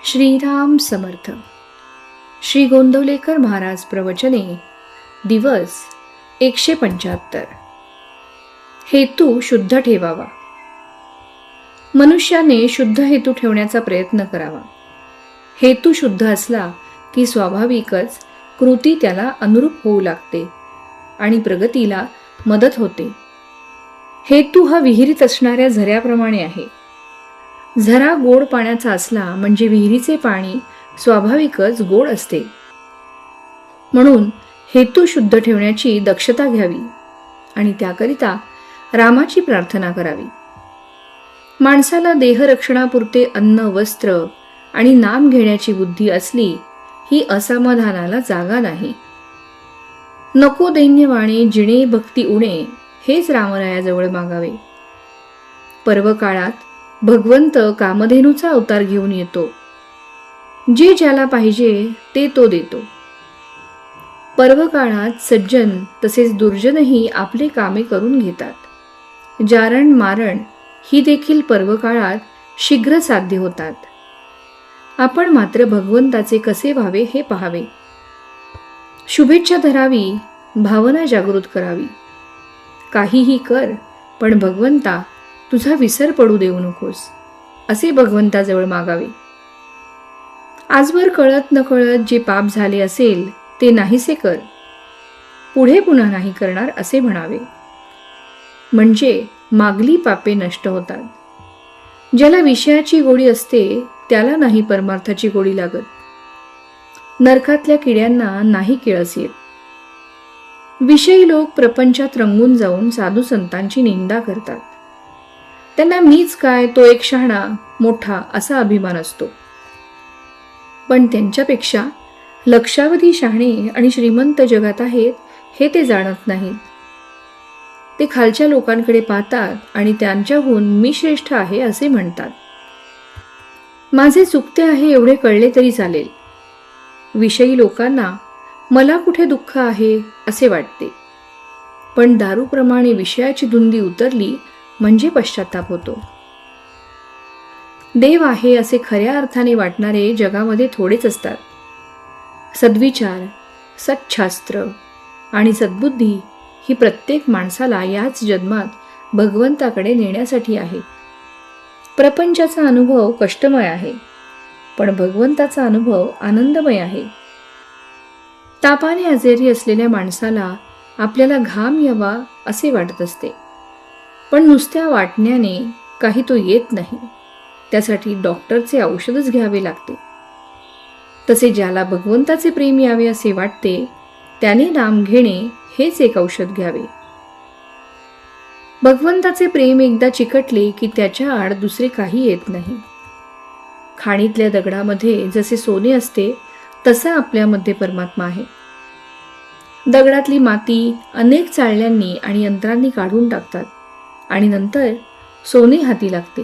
श्रीराम समर्थ. श्री गोंदवलेकर महाराज प्रवचने. दिवस 175. हेतू शुद्ध ठेवावा. मनुष्याने शुद्ध हेतू ठेवण्याचा प्रयत्न करावा. हेतू शुद्ध असला की स्वाभाविकच कृती त्याला अनुरूप होऊ लागते आणि प्रगतीला मदत होते. हेतू हा विहिरीत असणाऱ्या झऱ्याप्रमाणे आहे. झरा गोड पाण्याचा असला म्हणजे विहिरीचे पाणी स्वाभाविकच गोड असते. म्हणून हेतू शुद्ध ठेवण्याची दक्षता घ्यावी आणि त्याकरिता रामाची प्रार्थना करावी. माणसाला देहरक्षणापुरते अन्न, वस्त्र आणि नाम घेण्याची बुद्धी असली ही असमाधानाला जागा नाही. नको दैन्यवाणे जिणे भक्ती उणे हेच रामरायाजवळ मागावे. पर्वकाळात भगवंत कामधेनूचा अवतार घेऊन येतो. जे ज्याला पाहिजे ते तो देतो. पर्वकाळात सज्जन तसेच दुर्जनही आपले कामे करून घेतात. जारण मारण ही देखील पर्वकाळात शीघ्र साध्य होतात. आपण मात्र भगवंताचे कसे व्हावे हे पाहावे. शुभेच्छा धरावी, भावना जागृत करावी. काहीही कर, पण भगवंता तुझा विसर पडू देऊ नकोस असे भगवंताजवळ मागावे. आजवर कळत नकळत जे पाप झाले असेल ते नाहीसे कर, पुढे पुन्हा नाही करणार असे म्हणावे. म्हणजे मागली पापे नष्ट होतात. ज्याला विषयाची गोडी असते त्याला नाही परमार्थाची गोडी लागत. नरकातल्या किड्यांना नाही किळस येत. विषयी लोक प्रपंचात रंगून जाऊन साधू संतांची निंदा करतात. त्यांना मीच काय, तो एक शहाणा मोठा असा अभिमान असतो. पण त्यांच्यापेक्षा लक्षावधी शहाणे आणि श्रीमंत जगात आहेत हे ते जाणत नाहीत. ते खालच्या लोकांकडे पाहतात आणि त्यांच्याहून मी श्रेष्ठ आहे असे म्हणतात. माझे चुकते आहे एवढे कळले तरी चालेल. विषयी लोकांना मला कुठे दुःख आहे असे वाटते. पण दारूप्रमाणे विषयाची धुंदी उतरली म्हणजे पश्चाताप होतो. देव आहे असे खऱ्या अर्थाने वाटणारे जगामध्ये थोडेच असतात. सद्विचार, सच्छास्त्र आणि सद्बुद्धी ही प्रत्येक माणसाला याच जन्मात भगवंताकडे नेण्यासाठी आहे. प्रपंचाचा अनुभव कष्टमय आहे, पण भगवंताचा अनुभव आनंदमय आहे. तापाने आजारी असलेल्या माणसाला आपल्याला घाम यावा असे वाटत असते, पण नुसत्या वाटण्याने काही तो येत नाही. त्यासाठी डॉक्टरचे औषधच घ्यावे लागते. तसे ज्याला भगवंताचे प्रेम यावे असे वाटते त्याने नाम घेणे हेच एक औषध घ्यावे. भगवंताचे प्रेम एकदा चिकटले की त्याच्या आड दुसरे काही येत नाही. खाणीतल्या दगडामध्ये जसे सोने असते तसा आपल्यामध्ये परमात्मा आहे. दगडातली माती अनेक चाळण्यांनी आणि यंत्रांनी काढून टाकतात आणि नंतर सोने हाती लागते.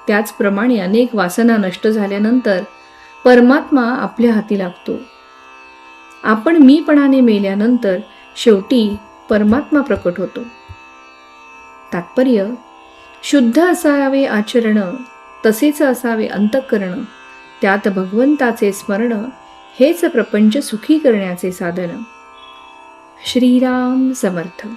त्याचप्रमाणे अनेक वासना नष्ट झाल्यानंतर परमात्मा आपल्या हाती लागतो. आपण मीपणाने मेल्यानंतर शेवटी परमात्मा प्रकट होतो. तात्पर्य, शुद्ध असावे आचरण, तसेच असावे अंतःकरण. त्यात भगवंताचे स्मरण हेच प्रपंच सुखी करण्याचे साधन. श्रीराम समर्थ.